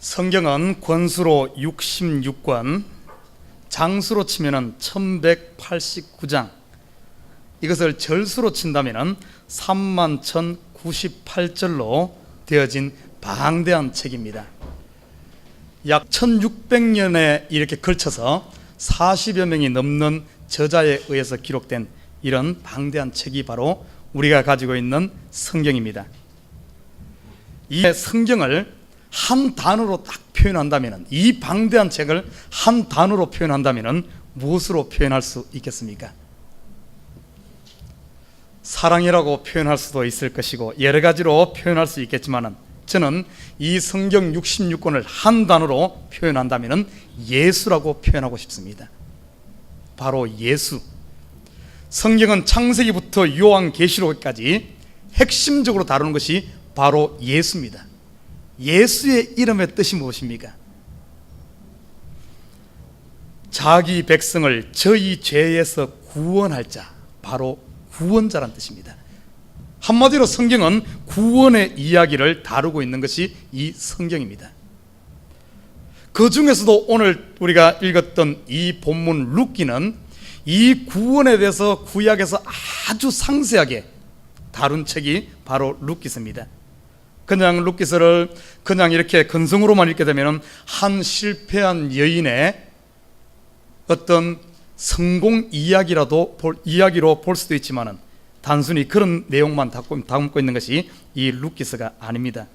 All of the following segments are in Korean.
성경은 권수로 66권, 장수로 치면은 1189장, 이것을 절수로 친다면은 31,098절로 되어진 방대한 책입니다. 약 1600년에 이렇게 걸쳐서 40여 명이 넘는 저자에 의해서 기록된 이런 방대한 책이 바로 우리가 가지고 있는 성경입니다. 이 성경을 한 단어로 딱 표현한다면, 이 방대한 책을 한 단어로 표현한다면 무엇으로 표현할 수 있겠습니까? 사랑이라고 표현할 수도 있을 것이고 여러 가지로 표현할 수 있겠지만, 저는 이 성경 66권을 한 단어로 표현한다면 예수라고 표현하고 싶습니다. 바로 예수. 성경은 창세기부터 요한계시록까지 핵심적으로 다루는 것이 바로 예수입니다. 예수의 이름의 뜻이 무엇입니까? 자기 백성을 저희 죄에서 구원할 자, 바로 구원자란 뜻입니다. 한마디로 성경은 구원의 이야기를 다루고 있는 것이 이 성경입니다. 그 중에서도 오늘 우리가 읽었던 이 본문 룻기는 이 구원에 대해서 구약에서 아주 상세하게 다룬 책이 바로 룻기서입니다. 그냥 룻기서를 그냥 이렇게 근성으로만 읽게 되면 한 실패한 여인의 어떤 성공 이야기로 볼 수도 있지만, 단순히 그런 내용만 담고 있는 것이 이 룻기서가 아닙니다.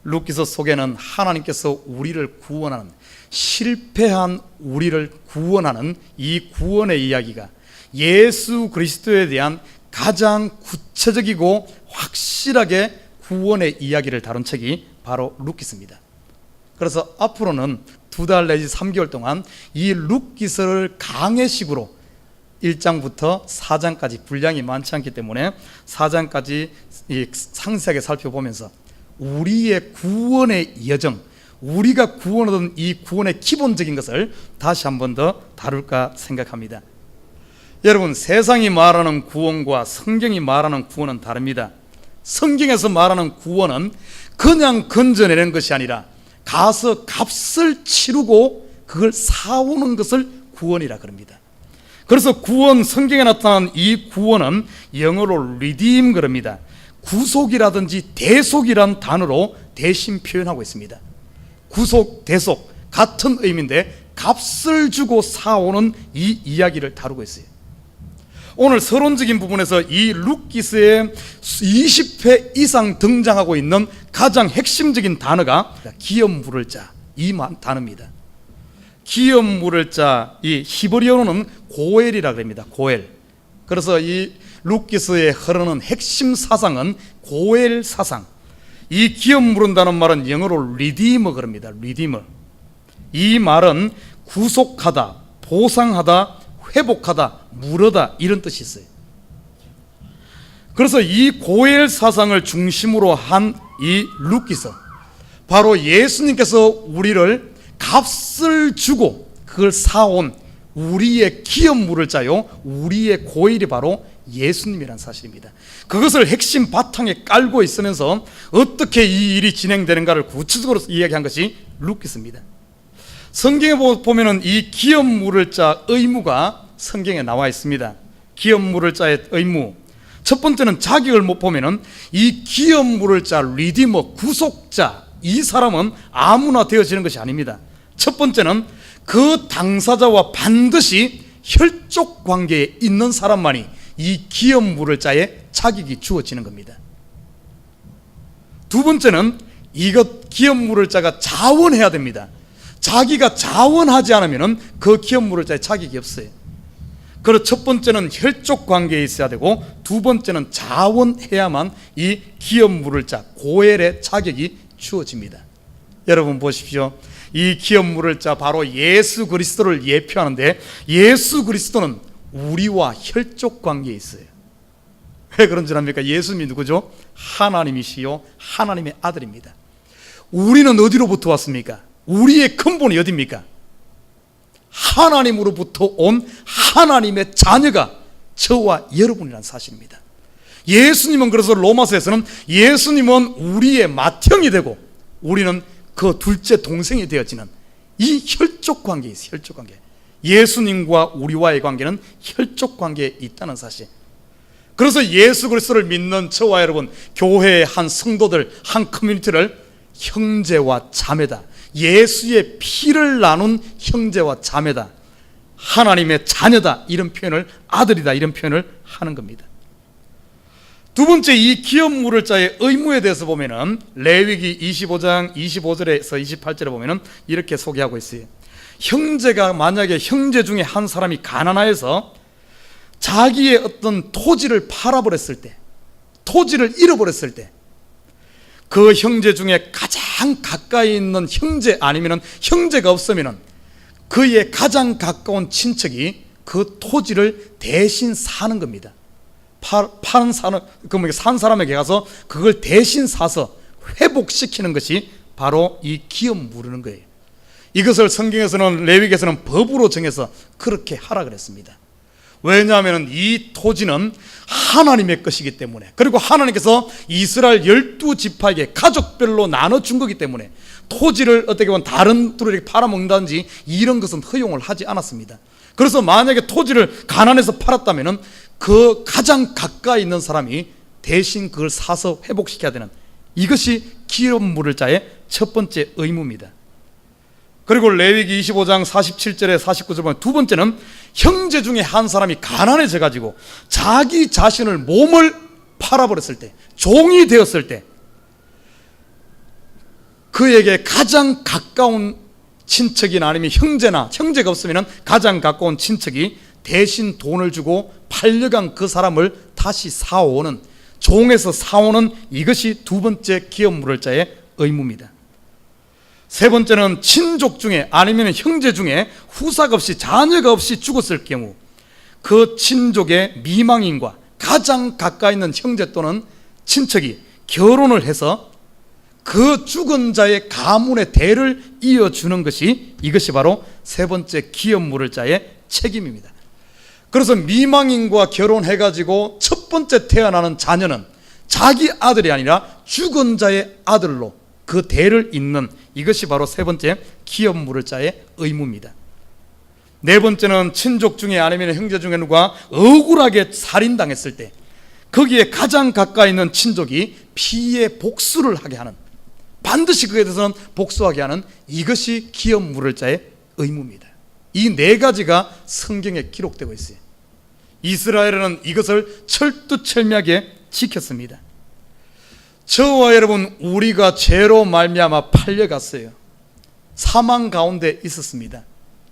룻기서 속에는 하나님께서 우리를 구원하는, 실패한 우리를 구원하는 이 구원의 이야기가, 예수 그리스도에 대한 가장 구체적이고 확실하게 구원의 이야기를 다룬 책이 바로 룻기서입니다. 그래서 앞으로는 2달 내지 3개월 동안 이 룻기서를 강해식으로 1장부터 4장까지, 분량이 많지 않기 때문에 4장까지 상세하게 살펴보면서 우리의 구원의 여정, 우리가 구원하던 이 구원의 기본적인 것을 다시 한 번 더 다룰까 생각합니다. 여러분, 세상이 말하는 구원과 성경이 말하는 구원은 다릅니다. 성경에서 말하는 구원은 그냥 건져내는 것이 아니라 가서 값을 치르고 그걸 사오는 것을 구원이라 그럽니다. 그래서 구원, 성경에 나타난 이 구원은 영어로 redeem 그럽니다. 구속이라든지 대속이란 단어로 대신 표현하고 있습니다. 구속, 대속 같은 의미인데 값을 주고 사오는 이 이야기를 다루고 있어요. 오늘 서론적인 부분에서 이 룻기서에 20회 이상 등장하고 있는 가장 핵심적인 단어가 기업 물을 자, 이 단어입니다. 기업 물을 자, 이 히브리어로는 고엘이라고 합니다. 고엘. 그래서 이 룻기서에 흐르는 핵심 사상은 고엘 사상. 이 기업 물은다는 말은 영어로 리디머 그럽니다. 리디머. 이 말은 구속하다, 보상하다, 회복하다, 물어다, 이런 뜻이 있어요. 그래서 이 고엘 사상을 중심으로 한 이 룻기서, 바로 예수님께서 우리를 값을 주고 그걸 사온 우리의 기업 물을 자요, 우리의 고엘이 바로 예수님이란 사실입니다. 그것을 핵심 바탕에 깔고 있으면서 어떻게 이 일이 진행되는가를 구체적으로 이야기한 것이 룻기서입니다. 성경에 보면은 이 기업 물을 자 의무가 성경에 나와 있습니다. 기업 물을 자의 의무, 첫 번째는 자격을 못 보면은 이 기업 물을 자, 리디머, 구속자, 이 사람은 아무나 되어지는 것이 아닙니다. 첫 번째는 그 당사자와 반드시 혈족 관계에 있는 사람만이 이 기업 물을 자의 자격이 주어지는 겁니다. 두 번째는 이것 기업 물을 자가 자원해야 됩니다. 자기가 자원하지 않으면 그 기업 물을 자의 자격이 없어요. 그래서 첫 번째는 혈족 관계에 있어야 되고, 두 번째는 자원해야만 이 기업 물을 자, 고엘의 자격이 주어집니다. 여러분 보십시오. 이 기업 물을 자 바로 예수 그리스도를 예표하는데, 예수 그리스도는 우리와 혈족 관계에 있어요. 왜 그런 줄 압니까? 예수님이 누구죠? 하나님이시요 하나님의 아들입니다. 우리는 어디로부터 왔습니까? 우리의 근본이 어디입니까? 하나님으로부터 온 하나님의 자녀가 저와 여러분이라는 사실입니다. 예수님은, 그래서 로마서에서는 예수님은 우리의 맏형이 되고 우리는 그 둘째 동생이 되어지는 이 혈족 관계에 있어요. 혈족 관계. 예수님과 우리와의 관계는 혈족 관계에 있다는 사실. 그래서 예수 그리스도를 믿는 저와 여러분, 교회의 한 성도들, 한 커뮤니티를 형제와 자매다, 예수의 피를 나눈 형제와 자매다, 하나님의 자녀다, 이런 표현을, 아들이다, 이런 표현을 하는 겁니다. 두 번째, 이 기업 물을 자의 의무에 대해서 보면은 레위기 25장 25절에서 28절에 보면은 이렇게 소개하고 있어요. 형제가 만약에 형제 중에 한 사람이 가난하여서 자기의 어떤 토지를 팔아버렸을 때, 토지를 잃어버렸을 때, 그 형제 중에 가장 가까이 있는 형제, 아니면 형제가 없으면 그의 가장 가까운 친척이 그 토지를 대신 사는 겁니다. 산 사람에게 가서 그걸 대신 사서 회복시키는 것이 바로 이 기업 물으는 거예요. 이것을 성경에서는, 레위기에서는 법으로 정해서 그렇게 하라 그랬습니다. 왜냐하면 이 토지는 하나님의 것이기 때문에, 그리고 하나님께서 이스라엘 12지파에게 가족별로 나눠준 거기 때문에 토지를 어떻게 보면 다른 들에게 팔아먹는다든지 이런 것은 허용을 하지 않았습니다. 그래서 만약에 토지를 가난해서 팔았다면 그 가장 가까이 있는 사람이 대신 그걸 사서 회복시켜야 되는, 이것이 기업 물을 자의 첫 번째 의무입니다. 그리고 레위기 25장 47절에 49절 보면 두 번째는 형제 중에 한 사람이 가난해져 가지고 자기 자신을, 몸을 팔아버렸을 때, 종이 되었을 때, 그에게 가장 가까운 친척이나 아니면 형제나, 형제가 없으면 가장 가까운 친척이 대신 돈을 주고 팔려간 그 사람을 다시 사오는, 종에서 사오는, 이것이 두 번째 기업 물을 자의 의무입니다. 세 번째는 친족 중에 아니면 형제 중에 후사가 없이, 자녀가 없이 죽었을 경우 그 친족의 미망인과 가장 가까이 있는 형제 또는 친척이 결혼을 해서 그 죽은 자의 가문의 대를 이어주는 것이, 이것이 바로 세 번째 기업 물을 자의 책임입니다. 그래서 미망인과 결혼해가지고 첫 번째 태어나는 자녀는 자기 아들이 아니라 죽은 자의 아들로 그 대를 잇는, 이것이 바로 세 번째 기업 물을 자의 의무입니다. 네 번째는 친족 중에 아니면 형제 중에 누가 억울하게 살인당했을 때 거기에 가장 가까이 있는 친족이 피의 복수를 하게 하는, 반드시 그에 대해서는 복수하게 하는, 이것이 기업 물을 자의 의무입니다. 이 네 가지가 성경에 기록되고 있어요. 이스라엘은 이것을 철두철미하게 지켰습니다. 저와 여러분, 우리가 죄로 말미암아 팔려갔어요. 사망 가운데 있었습니다.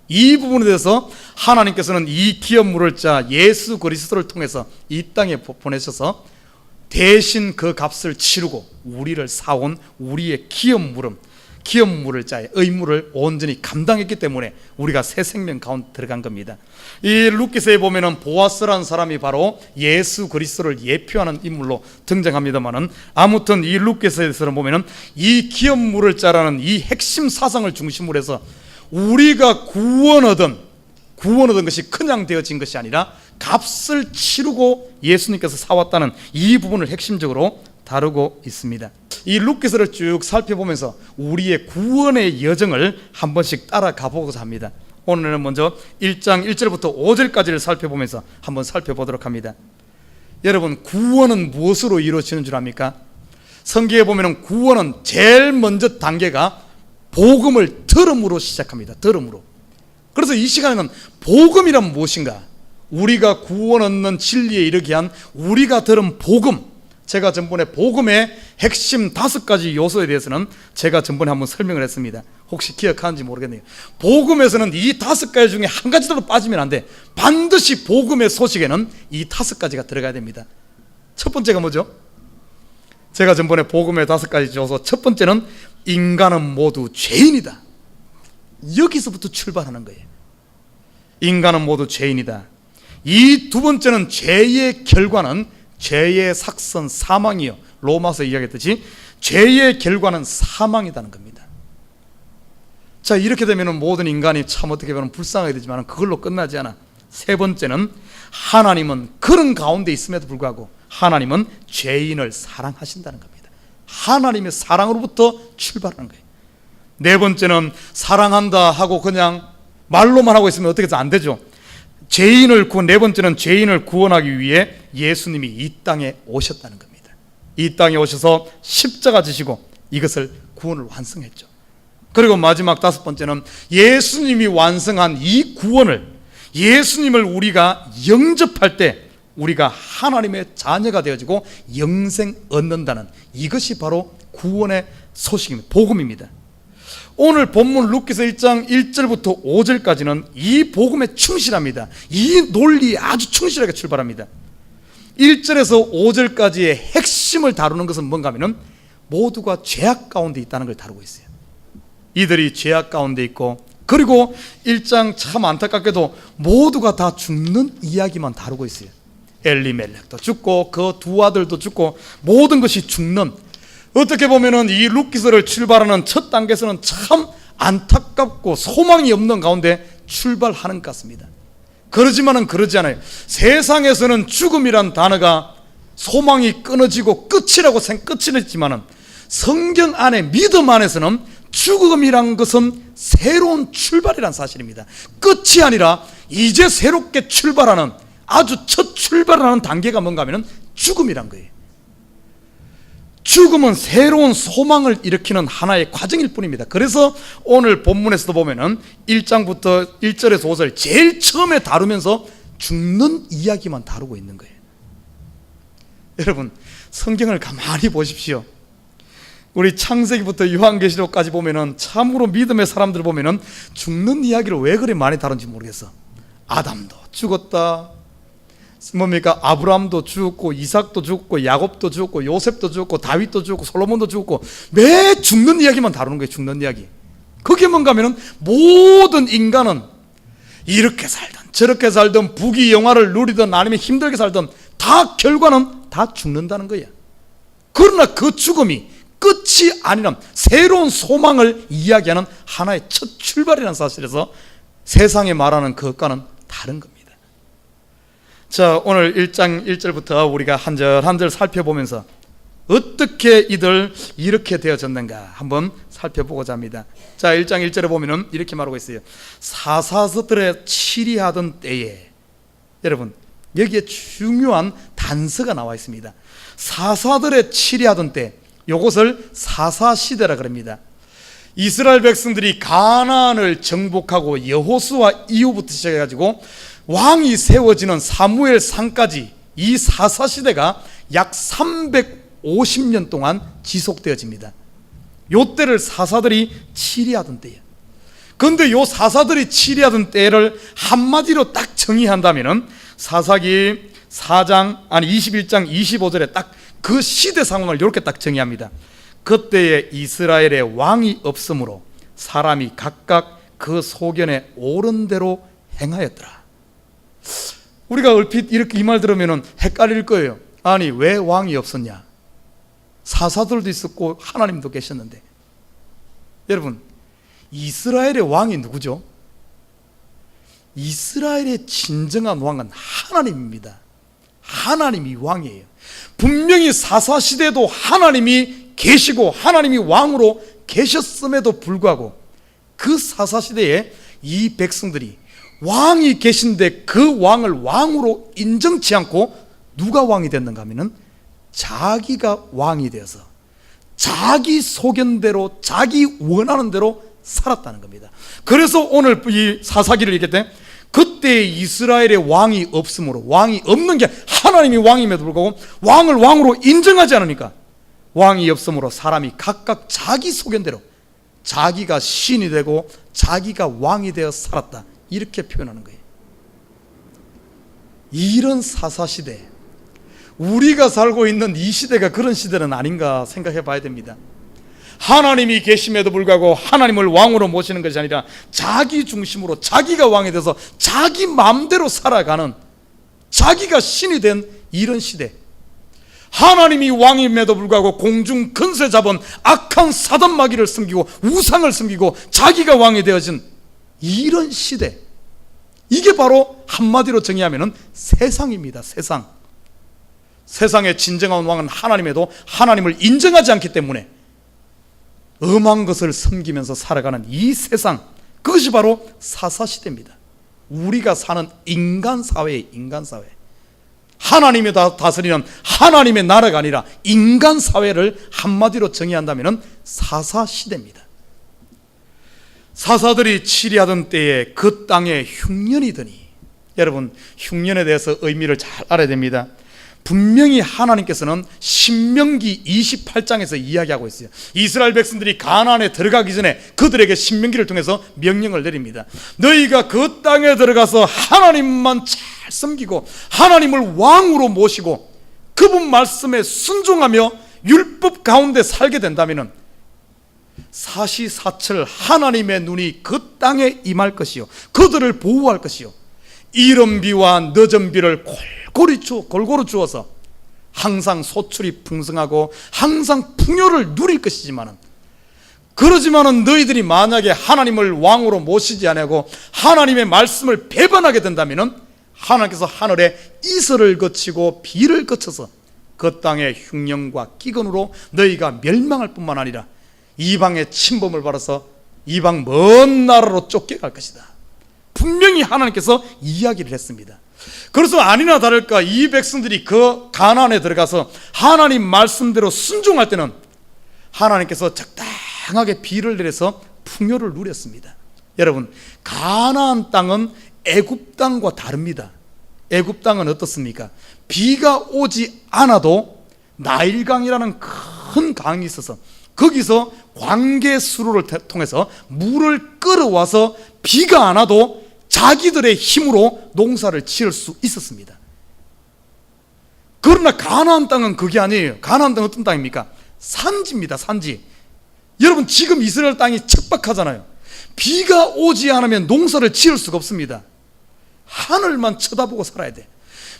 이 부분에 대해서 하나님께서는 이 기업 물을 자 예수 그리스도를 통해서 이 땅에 보내셔서 대신 그 값을 치르고 우리를 사온 우리의 기업 물을 자의 의무를 온전히 감당했기 때문에 우리가 새 생명 가운데 들어간 겁니다. 이 룻기서에 보면은 보아스라는 사람이 바로 예수 그리스도를 예표하는 인물로 등장합니다만은, 아무튼 이 룻기서에서는 보면은 이 기업 물을 자라는 이 핵심 사상을 중심으로 해서 우리가 구원 얻은 것이 그냥 되어진 것이 아니라 값을 치르고 예수님께서 사왔다는 이 부분을 핵심적으로 다루고 있습니다. 이 룻기서를 쭉 살펴보면서 우리의 구원의 여정을 한 번씩 따라가 보고자 합니다. 오늘은 먼저 1장 1절부터 5절까지를 살펴보면서 한번 살펴보도록 합니다. 여러분, 구원은 무엇으로 이루어지는 줄 압니까? 성경에 보면 구원은 제일 먼저 단계가 복음을 들음으로 시작합니다. 들음으로. 그래서 이 시간에는 복음이란 무엇인가, 우리가 구원 얻는 진리에 이르게 한 우리가 들은 복음, 제가 전번에 복음의 핵심 5가지 요소에 대해서는 제가 전번에 한번 설명을 했습니다. 혹시 기억하는지 모르겠네요. 복음에서는 이 5가지 중에 한 가지도 빠지면 안 돼. 반드시 복음의 소식에는 이 5가지가 들어가야 됩니다. 첫 번째가 뭐죠? 제가 전번에 복음의 5가지 요소, 첫 번째는 인간은 모두 죄인이다. 여기서부터 출발하는 거예요. 인간은 모두 죄인이다. 이 두 번째는 죄의 결과는 죄의 삭선 사망이요, 로마서 이야기했듯이 죄의 결과는 사망이라는 겁니다. 자, 이렇게 되면 모든 인간이 참 어떻게 보면 불쌍하게 되지만 그걸로 끝나지 않아. 세 번째는 하나님은 그런 가운데 있음에도 불구하고 하나님은 죄인을 사랑하신다는 겁니다. 하나님의 사랑으로부터 출발하는 거예요. 네 번째는 사랑한다 하고 그냥 말로만 하고 있으면 어떻게 해서 안 되죠. 네 번째는 죄인을 구원하기 위해 예수님이 이 땅에 오셨다는 겁니다. 이 땅에 오셔서 십자가 지시고 이것을 구원을 완성했죠. 그리고 마지막 다섯 번째는 예수님이 완성한 이 구원을, 예수님을 우리가 영접할 때 우리가 하나님의 자녀가 되어지고 영생 얻는다는, 이것이 바로 구원의 소식입니다. 복음입니다. 오늘 본문 루카서 1장 1절부터 5절까지는 이 복음에 충실합니다. 이 논리에 아주 충실하게 출발합니다. 1절에서 5절까지의 핵심을 다루는 것은 뭔가 하면은 모두가 죄악 가운데 있다는 걸 다루고 있어요. 이들이 죄악 가운데 있고, 그리고 1장 참 안타깝게도 모두가 다 죽는 이야기만 다루고 있어요. 엘리멜렉도 죽고 그 두 아들도 죽고 모든 것이 죽는, 어떻게 보면은 이 루키서를 출발하는 첫 단계에서는 참 안타깝고 소망이 없는 가운데 출발하는 것 같습니다. 그러지만은 그러지 않아요. 세상에서는 죽음이란 단어가 소망이 끊어지고 끝이지만은 성경 안에, 믿음 안에서는 죽음이란 것은 새로운 출발이란 사실입니다. 끝이 아니라 이제 새롭게 출발하는, 아주 첫 출발하는 단계가 뭔가 하면은 죽음이란 거예요. 죽음은 새로운 소망을 일으키는 하나의 과정일 뿐입니다. 그래서 오늘 본문에서도 보면은 1장부터 1절에서 5절 제일 처음에 다루면서 죽는 이야기만 다루고 있는 거예요. 여러분, 성경을 가만히 보십시오. 우리 창세기부터 요한계시록까지 보면은 참으로 믿음의 사람들 보면은 죽는 이야기를 왜 그리 많이 다룬지 모르겠어. 아담도 죽었다, 뭡니까? 아브라함도 죽었고, 이삭도 죽었고, 야곱도 죽었고, 요셉도 죽었고, 다윗도 죽었고, 솔로몬도 죽었고, 매 죽는 이야기만 다루는 거예요. 죽는 이야기. 그게 뭔가 하면은 모든 인간은 이렇게 살든 저렇게 살든 부귀영화를 누리든 아니면 힘들게 살든 다 결과는 다 죽는다는 거예요. 그러나 그 죽음이 끝이 아니란 새로운 소망을 이야기하는 하나의 첫 출발이라는 사실에서 세상에 말하는 그것과는 다른 겁니다. 자, 오늘 1장 1절부터 우리가 한 절 한 절 살펴보면서 어떻게 이들 이렇게 되어졌는가 한번 살펴보고자 합니다. 자, 1장 1절에 보면은 이렇게 말하고 있어요. 사사들의 치리하던 때에, 여러분 여기에 중요한 단서가 나와 있습니다. 사사들의 치리하던 때, 이것을 사사시대라 그럽니다. 이스라엘 백성들이 가나안을 정복하고 여호수아 이후부터 시작해가지고 왕이 세워지는 사무엘상까지 이 사사시대가 약 350년 동안 지속되어집니다. 요 때를 사사들이 치리하던 때예요. 그런데 요 사사들이 치리하던 때를 한마디로 딱 정의한다면은 사사기 21장 25절에 딱 그 시대 상황을 이렇게 딱 정의합니다. 그때에 이스라엘에 왕이 없으므로 사람이 각각 그 소견에 옳은 대로 행하였더라. 우리가 얼핏 이렇게 이 말 들으면 헷갈릴 거예요. 아니, 왜 왕이 없었냐? 사사들도 있었고 하나님도 계셨는데. 여러분, 이스라엘의 왕이 누구죠? 이스라엘의 진정한 왕은 하나님입니다. 하나님이 왕이에요. 분명히 사사시대도 하나님이 계시고 하나님이 왕으로 계셨음에도 불구하고 그 사사시대에 이 백성들이 왕이 계신데 그 왕을 왕으로 인정치 않고 누가 왕이 됐는가 하면은 자기가 왕이 되어서 자기 소견대로 자기 원하는 대로 살았다는 겁니다. 그래서 오늘 이 사사기를 읽을 때 그때 이스라엘의 왕이 없으므로, 왕이 없는 게 하나님이 왕임에도 불구하고 왕을 왕으로 인정하지 않으니까 왕이 없으므로 사람이 각각 자기 소견대로 자기가 신이 되고 자기가 왕이 되어 살았다, 이렇게 표현하는 거예요. 이런 사사시대, 우리가 살고 있는 이 시대가 그런 시대는 아닌가 생각해 봐야 됩니다. 하나님이 계심에도 불구하고 하나님을 왕으로 모시는 것이 아니라 자기 중심으로 자기가 왕이 돼서 자기 마음대로 살아가는, 자기가 신이 된 이런 시대. 하나님이 왕임에도 불구하고 공중 근세 잡은 악한 사단 마귀를 섬기고 우상을 섬기고 자기가 왕이 되어진 이런 시대, 이게 바로 한마디로 정의하면 세상입니다. 세상. 세상의 진정한 왕은 하나님에도 하나님을 인정하지 않기 때문에 엄한 것을 섬기면서 살아가는 이 세상, 그것이 바로 사사시대입니다. 우리가 사는 인간사회의 인간사회, 하나님이 다스리는 하나님의 나라가 아니라 인간사회를 한마디로 정의한다면 사사시대입니다. 사사들이 치리하던 때에 그 땅에 흉년이 드니, 여러분 흉년에 대해서 의미를 잘 알아야 됩니다. 분명히 하나님께서는 신명기 28장에서 이야기하고 있어요. 이스라엘 백성들이 가나안에 들어가기 전에 그들에게 신명기를 통해서 명령을 내립니다. 너희가 그 땅에 들어가서 하나님만 잘 섬기고 하나님을 왕으로 모시고 그분 말씀에 순종하며 율법 가운데 살게 된다면 사시사철 하나님의 눈이 그 땅에 임할 것이요, 그들을 보호할 것이요, 이른 비와 늦은 비를 골고루 주어서 항상 소출이 풍성하고 항상 풍요를 누릴 것이지만은, 그러지만은 너희들이 만약에 하나님을 왕으로 모시지 아니하고 하나님의 말씀을 배반하게 된다면은 하나님께서 하늘에 이슬을 거치고 비를 거쳐서 그 땅의 흉년과 기근으로 너희가 멸망할 뿐만 아니라 이방의 침범을 받아서 이방 먼 나라로 쫓겨갈 것이다. 분명히 하나님께서 이야기를 했습니다. 그래서 아니나 다를까 이 백성들이 그 가나안에 들어가서 하나님 말씀대로 순종할 때는 하나님께서 적당하게 비를 내려서 풍요를 누렸습니다. 여러분, 가나안 땅은 애굽 땅과 다릅니다. 애굽 땅은 어떻습니까? 비가 오지 않아도 나일강이라는 큰 강이 있어서 거기서 관계수로를 통해서 물을 끌어와서 비가 안 와도 자기들의 힘으로 농사를 지을 수 있었습니다. 그러나 가나안 땅은 그게 아니에요. 가나안 땅은 어떤 땅입니까? 산지입니다. 산지. 여러분, 지금 이스라엘 땅이 척박하잖아요. 비가 오지 않으면 농사를 지을 수가 없습니다. 하늘만 쳐다보고 살아야 돼.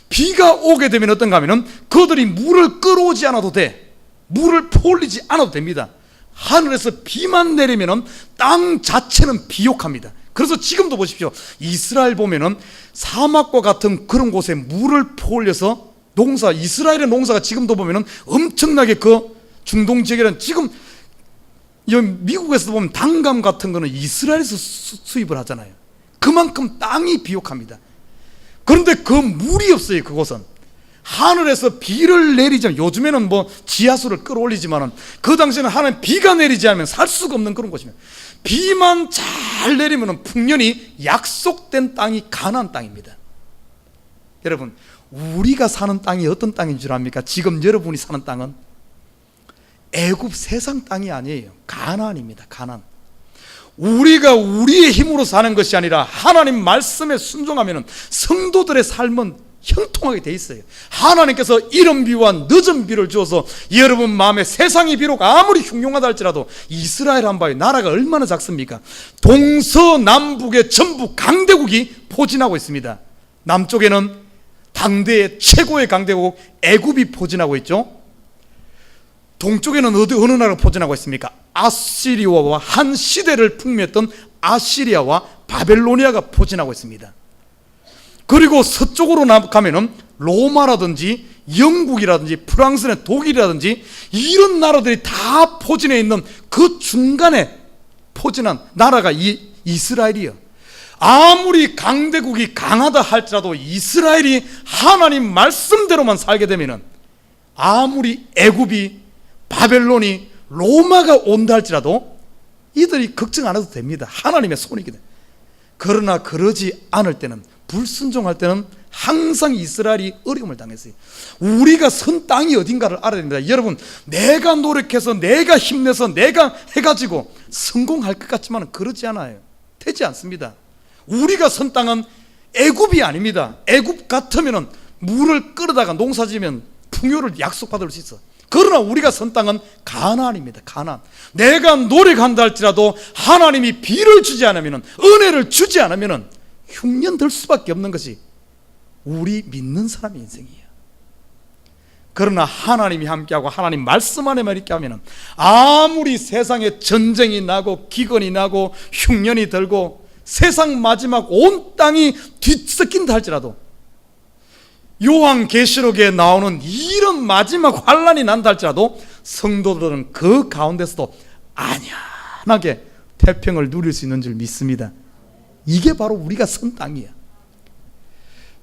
비가 오게 되면 어떤가 하면은 그들이 물을 끌어오지 않아도 돼. 물을 퍼올리지 않아도 됩니다. 하늘에서 비만 내리면은 땅 자체는 비옥합니다. 그래서 지금도 보십시오. 이스라엘 보면은 사막과 같은 그런 곳에 물을 퍼올려서 이스라엘의 농사가 지금도 보면은 엄청나게 그 중동 지역에는 지금 미국에서 보면 단감 같은 거는 이스라엘에서 수입을 하잖아요. 그만큼 땅이 비옥합니다. 그런데 그 물이 없어요. 그곳은 하늘에서 비를 내리자면, 요즘에는 뭐 지하수를 끌어올리지만은 그 당시에는 하나님 비가 내리지 않으면 살 수가 없는 그런 곳이면, 비만 잘 내리면은 풍년이 약속된 땅이 가나안 땅입니다. 여러분, 우리가 사는 땅이 어떤 땅인 줄 압니까? 지금 여러분이 사는 땅은 애굽 세상 땅이 아니에요. 가나안입니다. 가나안. 우리가 우리의 힘으로 사는 것이 아니라 하나님 말씀에 순종하면 성도들의 삶은 형통하게 돼 있어요. 하나님께서 이른 비와 늦은 비를 주어서 여러분 마음에 세상이 비록 아무리 흉흉하다 할지라도 이스라엘 한바위 나라가 얼마나 작습니까? 동서남북의 전부 강대국이 포진하고 있습니다. 남쪽에는 당대의 최고의 강대국 애굽이 포진하고 있죠. 동쪽에는 어느 나라가 포진하고 있습니까? 아시리아와 한 시대를 풍미했던 아시리아와 바벨로니아가 포진하고 있습니다. 그리고 서쪽으로 가면은 로마라든지 영국이라든지 프랑스나 독일이라든지 이런 나라들이 다 포진해 있는 그 중간에 포진한 나라가 이스라엘이에요. 아무리 강대국이 강하다 할지라도 이스라엘이 하나님 말씀대로만 살게 되면은 아무리 애굽이 바벨론이 로마가 온다 할지라도 이들이 걱정 안 해도 됩니다. 하나님의 손이기 때문에. 그러나 그러지 않을 때는, 불순종할 때는 항상 이스라엘이 어려움을 당했어요. 우리가 선 땅이 어딘가를 알아야 됩니다. 여러분, 내가 노력해서 내가 힘내서 내가 해가지고 성공할 것 같지만 그러지 않아요. 되지 않습니다. 우리가 선 땅은 애굽이 아닙니다. 애굽 같으면 물을 끌어다가 농사지면 풍요를 약속받을 수 있어. 그러나 우리가 선 땅은 가나안입니다. 가나안. 내가 노력한다 할지라도 하나님이 비를 주지 않으면, 은혜를 주지 않으면 흉년 들 수밖에 없는 것이 우리 믿는 사람의 인생이에요. 그러나 하나님이 함께하고 하나님 말씀 안에만 있게 하면 아무리 세상에 전쟁이 나고 기근이 나고 흉년이 들고 세상 마지막 온 땅이 뒤섞인다 할지라도, 요한계시록에 나오는 이런 마지막 환란이 난다 할지라도 성도들은 그 가운데서도 안연하게 태평을 누릴 수 있는 줄 믿습니다. 이게 바로 우리가 선 땅이에요.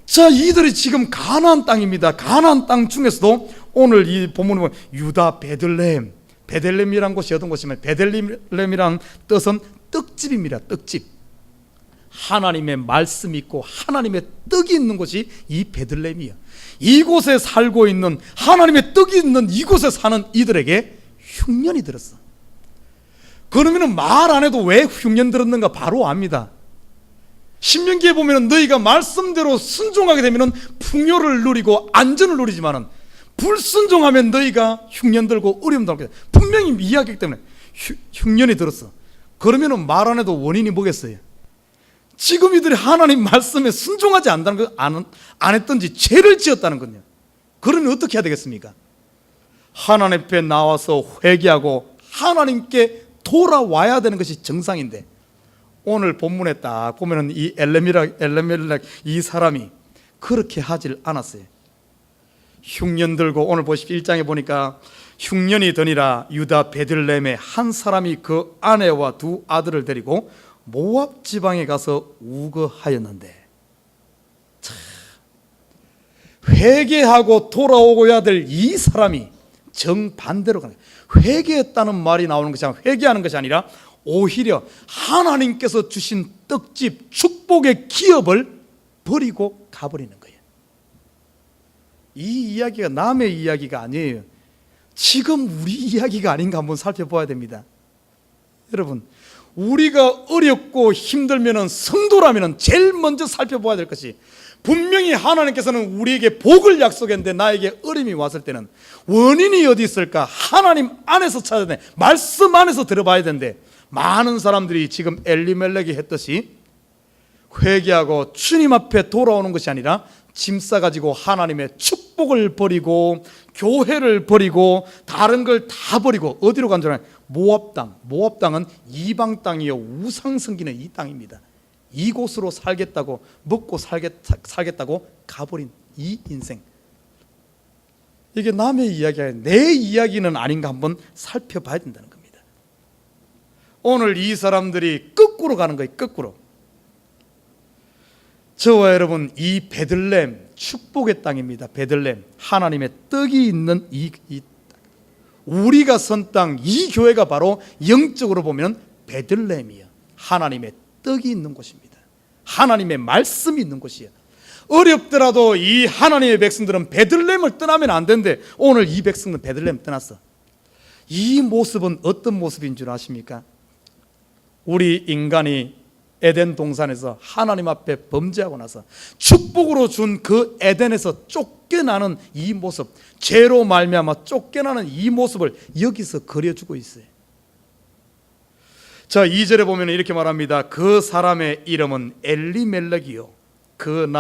자, 이들이 지금 가나안 땅입니다. 가나안 땅 중에서도 오늘 이 본문에 보면 유다 베들레헴, 베들레헴이란 곳이 어떤 곳이면 베들레헴이란 뜻은 떡집입니다. 떡집. 하나님의 말씀이 있고 하나님의 떡이 있는 곳이 이 베들레헴이에요. 이곳에 살고 있는, 하나님의 떡이 있는 이곳에 사는 이들에게 흉년이 들었어. 그러면 말 안 해도 왜 흉년 들었는가 바로 압니다. 신명기에 보면 너희가 말씀대로 순종하게 되면 풍요를 누리고 안전을 누리지만은 불순종하면 너희가 흉년 들고 어려움 당하게 돼. 분명히 이야기하기 때문에 흉년이 들었어. 그러면 말 안 해도 원인이 뭐겠어요? 지금 이들이 하나님 말씀에 순종하지 않다는 거 안 했던지 죄를 지었다는 거냐. 그러면 어떻게 해야 되겠습니까? 하나님 앞에 나와서 회개하고 하나님께 돌아와야 되는 것이 정상인데, 오늘 본문에 딱 보면은 이 엘레멜렉 이 사람이 그렇게 하질 않았어요. 흉년 들고, 오늘 보십시오. 1장에 보니까 흉년이 드니라 유다 베들레헴에 한 사람이 그 아내와 두 아들을 데리고 모압 지방에 가서 우거하였는데, 참, 회개하고 돌아오고야 될 이 사람이 정반대로 가는 거예요. 회개했다는 말이 나오는 것이 아니라, 회개하는 것이 아니라 오히려 하나님께서 주신 떡집 축복의 기업을 버리고 가버리는 거예요. 이 이야기가 남의 이야기가 아니에요. 지금 우리 이야기가 아닌가 한번 살펴봐야 됩니다. 여러분, 우리가 어렵고 힘들면은, 성도라면은 제일 먼저 살펴봐야 될 것이, 분명히 하나님께서는 우리에게 복을 약속했는데 나에게 어려움이 왔을 때는 원인이 어디 있을까? 하나님 안에서 찾아야 돼. 말씀 안에서 들어봐야 되는데, 많은 사람들이 지금 엘리멜렉이 했듯이 회개하고 주님 앞에 돌아오는 것이 아니라 짐 싸가지고 하나님의 축복을 버리고 교회를 버리고 다른 걸 다 버리고 어디로 간 줄 아나요? 모압 땅. 모압 땅은 이방 땅이요, 우상 섬기는 이 땅입니다. 이곳으로 살겠다고, 먹고 살겠다고 가버린 이 인생. 이게 남의 이야기가 아니라 내 이야기는 아닌가 한번 살펴봐야 된다는 겁니다. 오늘 이 사람들이 거꾸로 가는 거예요. 거꾸로. 저와 여러분, 이 베들레헴 축복의 땅입니다. 베들레헴, 하나님의 떡이 있는 이 땅. 우리가 선 땅, 이 교회가 바로 영적으로 보면 베들레헴이에요. 하나님의 떡이 있는 곳입니다. 하나님의 말씀이 있는 곳이에요. 어렵더라도 이 하나님의 백성들은 베들레헴을 떠나면 안 되는데, 오늘 이 백성은 베들레헴 떠났어. 이 모습은 어떤 모습인 줄 아십니까? 우리 인간이 에덴 동산에서 하나님 앞에 범죄하고 나서 축복으로 준 그 에덴에서 쫓겨나는 이 모습, 죄로 말미암아 쫓겨나는 이 모습을 여기서 그려주고 있어요. 자, 2절에 보면 이렇게 말합니다. 그 사람의 이름은 엘리멜렉이요, 그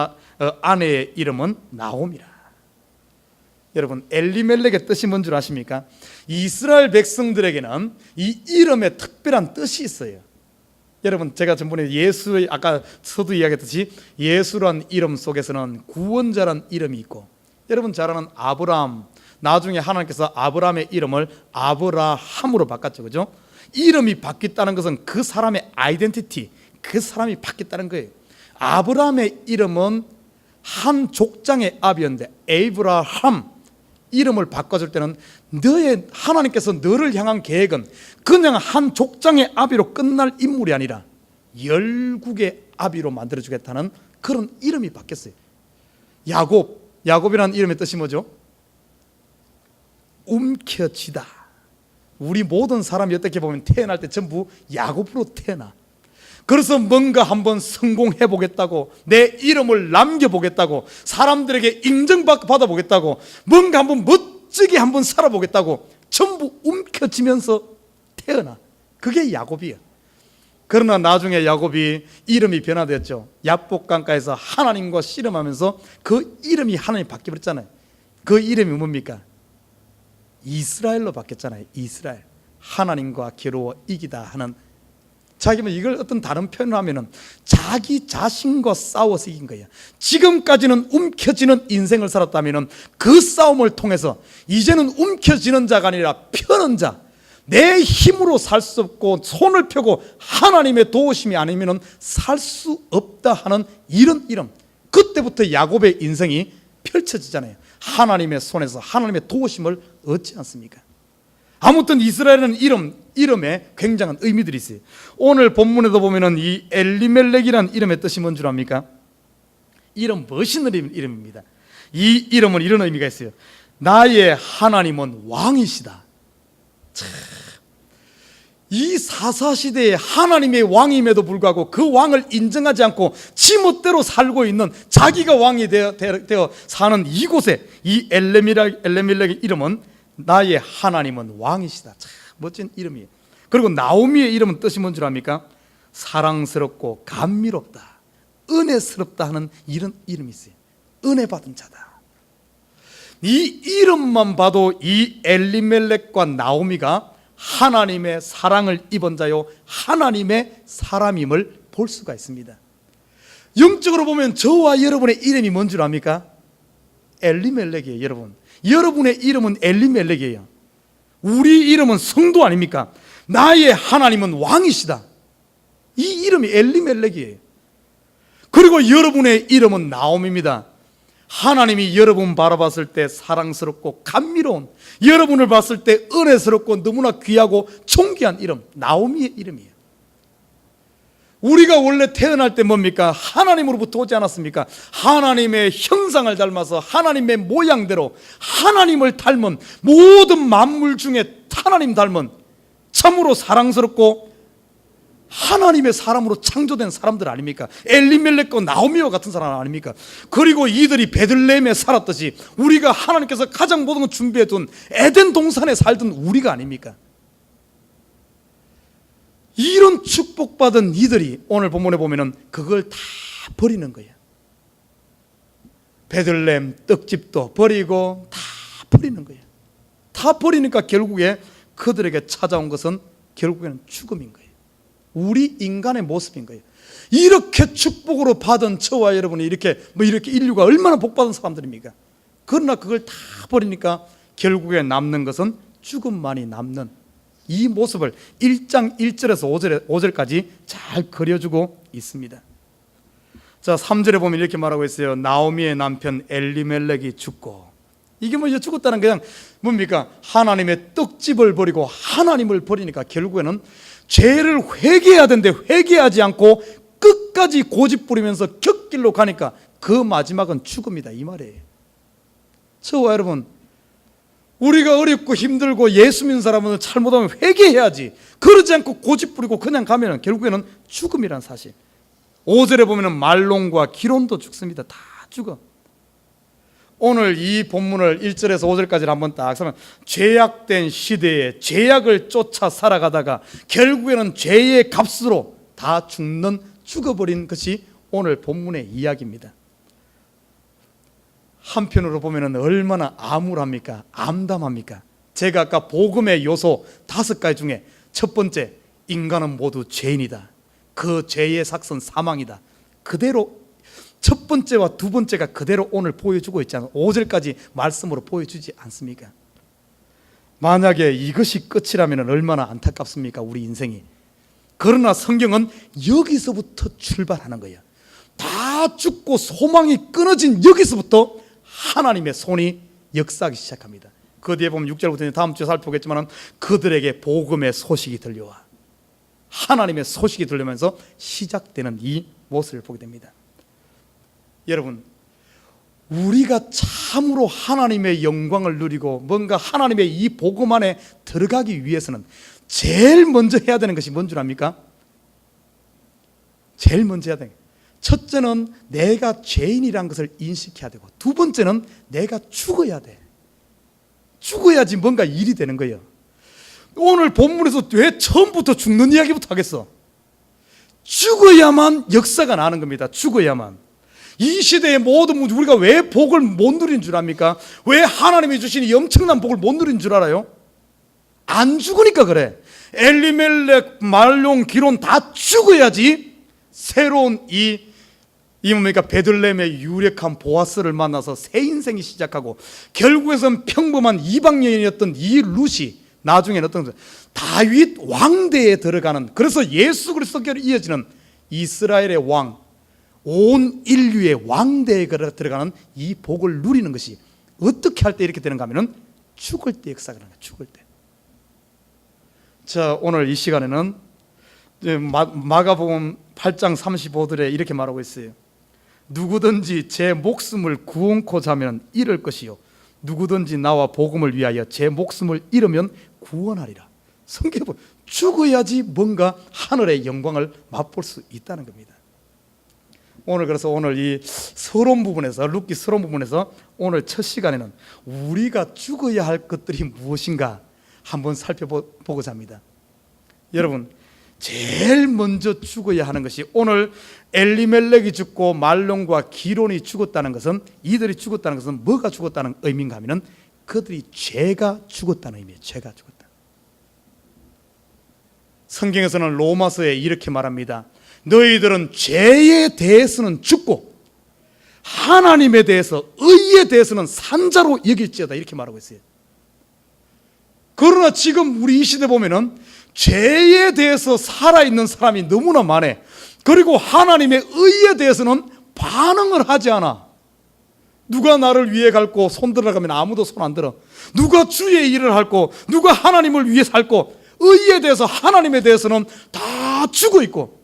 아내의 이름은 나옴이라. 여러분, 엘리멜렉의 뜻이 뭔 줄 아십니까? 이스라엘 백성들에게는 이 이름에 특별한 뜻이 있어요. 여러분, 제가 전번에 예수의, 아까 서두 이야기했듯이 예수란 이름 속에서는 구원자란 이름이 있고, 여러분 잘 아는 아브라함, 나중에 하나님께서 아브라함의 이름을 아브라함으로 바꿨죠. 그죠? 이름이 바뀌었다는 것은 그 사람의 아이덴티티, 그 사람이 바뀌었다는 거예요. 아브라함의 이름은 한 족장의 아비였는데, 에이브라함 이름을 바꿔줄 때는 하나님께서 너를 향한 계획은 그냥 한 족장의 아비로 끝날 인물이 아니라 열국의 아비로 만들어주겠다는 그런 이름이 바뀌었어요. 야곱이라는 이름의 뜻이 뭐죠? 움켜쥐다. 우리 모든 사람이 어떻게 보면 태어날 때 전부 야곱으로 태어나. 그래서 뭔가 한번 성공해 보겠다고, 내 이름을 남겨보겠다고, 사람들에게 인정받아 보겠다고, 뭔가 한번 멋지게 한번 살아보겠다고 전부 움켜쥐면서 태어나. 그게 야곱이에요. 그러나 나중에 야곱이 이름이 변화되었죠. 야복강가에서 하나님과 씨름하면서 그 이름이 하나님 바뀌어버렸잖아요. 그 이름이 뭡니까? 이스라엘로 바뀌었잖아요. 이스라엘. 하나님과 겨루어 이기다 하는. 자기는 이걸 어떤 다른 표현을 하면은 자기 자신과 싸워서 이긴 거예요. 지금까지는 움켜쥐는 인생을 살았다면은 그 싸움을 통해서 이제는 움켜쥐는 자가 아니라 펴는 자, 내 힘으로 살 수 없고 손을 펴고 하나님의 도우심이 아니면 살 수 없다 하는 이런 이름. 그때부터 야곱의 인생이 펼쳐지잖아요. 하나님의 손에서 하나님의 도우심을 얻지 않습니까? 아무튼 이스라엘은 이름에 굉장한 의미들이 있어요. 오늘 본문에도 보면은 이 엘리멜렉이라는 이름의 뜻이 뭔 줄 압니까? 이름 멋있는 이름입니다. 이 이름은 이런 의미가 있어요. 나의 하나님은 왕이시다. 참. 이 사사시대에 하나님의 왕임에도 불구하고 그 왕을 인정하지 않고 지멋대로 살고 있는, 자기가 왕이 되어 사는 이곳에 이 엘레멜렉의 이름은 나의 하나님은 왕이시다. 참 멋진 이름이에요. 그리고 나오미의 이름은 뜻이 뭔 줄 압니까? 사랑스럽고 감미롭다, 은혜스럽다 하는 이런 이름이 있어요. 은혜 받은 자다. 이 이름만 봐도 이 엘리멜렉과 나오미가 하나님의 사랑을 입은 자요 하나님의 사람임을 볼 수가 있습니다. 영적으로 보면 저와 여러분의 이름이 뭔 줄 압니까? 엘리멜렉이에요. 여러분의 이름은 엘리멜렉이에요. 우리 이름은 성도 아닙니까? 나의 하나님은 왕이시다. 이 이름이 엘리멜렉이에요. 그리고 여러분의 이름은 나옴입니다. 하나님이 여러분 바라봤을 때 사랑스럽고 감미로운, 여러분을 봤을 때 은혜스럽고 너무나 귀하고 존귀한 이름, 나오미의 이름이에요. 우리가 원래 태어날 때 뭡니까? 하나님으로부터 오지 않았습니까? 하나님의 형상을 닮아서 하나님의 모양대로 하나님을 닮은, 모든 만물 중에 하나님 닮은 참으로 사랑스럽고 하나님의 사람으로 창조된 사람들 아닙니까? 엘리멜렉과 나오미와 같은 사람 아닙니까? 그리고 이들이 베들레헴에 살았듯이 우리가 하나님께서 가장 모든 걸 준비해 둔 에덴 동산에 살던 우리가 아닙니까? 이런 축복받은 이들이 오늘 본문에 보면은 그걸 다 버리는 거예요. 베들레헴 떡집도 버리고 다 버리는 거예요. 다 버리니까 결국에 그들에게 찾아온 것은 결국에는 죽음인 거예요. 우리 인간의 모습인 거예요. 이렇게 축복으로 받은 저와 여러분이 이렇게 인류가 얼마나 복받은 사람들입니까? 그러나 그걸 다 버리니까 결국에 남는 것은 죽음만이 남는 이 모습을 1장 1절에서 5절까지 잘 그려주고 있습니다. 자, 3절에 보면 이렇게 말하고 있어요. 나오미의 남편 엘리멜렉이 죽고, 이게 뭐 죽었다는 게 그냥 뭡니까? 하나님의 떡집을 버리고 하나님을 버리니까 결국에는 죄를 회개해야 되는데 회개하지 않고 끝까지 고집 부리면서 곁길로 가니까 그 마지막은 죽음이다, 이 말이에요. 저와 여러분, 우리가 어렵고 힘들고 예수 믿는 사람은 잘못하면 회개해야지, 그러지 않고 고집 부리고 그냥 가면 결국에는 죽음이란 사실. 5절에 보면 말론과 기론도 죽습니다. 다 죽어. 오늘 이 본문을 1절에서 5절까지 한번 딱 하면, 죄악된 시대에 죄악을 쫓아 살아가다가 결국에는 죄의 값으로 다 죽어버린 것이 오늘 본문의 이야기입니다. 한편으로 보면 얼마나 암울합니까? 암담합니까? 제가 아까 복음의 요소 5가지 중에 첫 번째, 인간은 모두 죄인이다. 그 죄의 삭은 사망이다. 그대로 첫 번째와 두 번째가 그대로 오늘 보여주고 있지 않아요? 5절까지 말씀으로 보여주지 않습니까? 만약에 이것이 끝이라면 얼마나 안타깝습니까? 우리 인생이. 그러나 성경은 여기서부터 출발하는 거예요. 다 죽고 소망이 끊어진 여기서부터 하나님의 손이 역사하기 시작합니다. 그 뒤에 보면 6절부터 다음 주에 살펴보겠지만 그들에게 복음의 소식이 들려와 하나님의 소식이 들려면서 시작되는 이 모습을 보게 됩니다. 여러분, 우리가 참으로 하나님의 영광을 누리고 뭔가 하나님의 이 복음 안에 들어가기 위해서는 제일 먼저 해야 되는 것이 뭔 줄 압니까? 제일 먼저 해야 되는 것, 첫째는 내가 죄인이라는 것을 인식해야 되고, 두 번째는 내가 죽어야 돼. 죽어야지 뭔가 일이 되는 거예요. 오늘 본문에서 왜 처음부터 죽는 이야기부터 하겠어? 죽어야만 역사가 나는 겁니다. 죽어야만. 이 시대의 모든 문제, 우리가 왜 복을 못 누린 줄 압니까? 왜 하나님이 주신 이 엄청난 복을 못 누린 줄 알아요? 안 죽으니까 그래. 엘리멜렉, 말론, 기론 다 죽어야지 새로운 이 뭡니까? 베들레헴의 유력한 보아스를 만나서 새 인생이 시작하고, 결국에는 평범한 이방 여인이었던 이 룻이 나중에는 어떤 것은 다윗 왕대에 들어가는, 그래서 예수 그리스도께로 이어지는 이스라엘의 왕, 온 인류의 왕대에 들어가는 이 복을 누리는 것이 어떻게 할 때 이렇게 되는가 하면은 죽을 때 역사가 나는 거예요. 죽을 때. 자, 오늘 이 시간에는 마가복음 8장 35절에 이렇게 말하고 있어요. 누구든지 제 목숨을 구원코자 하면 잃을 것이요, 누구든지 나와 복음을 위하여 제 목숨을 잃으면 구원하리라. 성경에 보면 죽어야지 뭔가 하늘의 영광을 맛볼 수 있다는 겁니다. 그래서 오늘 이 서론 부분에서, 룻기 서론 부분에서 오늘 첫 시간에는 우리가 죽어야 할 것들이 무엇인가 한번 살펴보고자 합니다. 여러분, 제일 먼저 죽어야 하는 것이, 오늘 엘리멜렉이 죽고 말론과 기론이 죽었다는 것은, 이들이 죽었다는 것은 뭐가 죽었다는 의미인가 하면 그들이 죄가 죽었다는 의미예요. 죄가 죽었다. 성경에서는 로마서에 이렇게 말합니다. 너희들은 죄에 대해서는 죽고 하나님에 대해서, 의에 대해서는 산자로 여길지어다, 이렇게 말하고 있어요. 그러나 지금 우리 이 시대 보면은 죄에 대해서 살아있는 사람이 너무나 많아. 그리고 하나님의 의에 대해서는 반응을 하지 않아. 누가 나를 위해 갈고 손 들어가면 아무도 손 안 들어. 누가 주의 일을 할고, 누가 하나님을 위해 살고, 의에 대해서, 하나님에 대해서는 다 죽어 있고,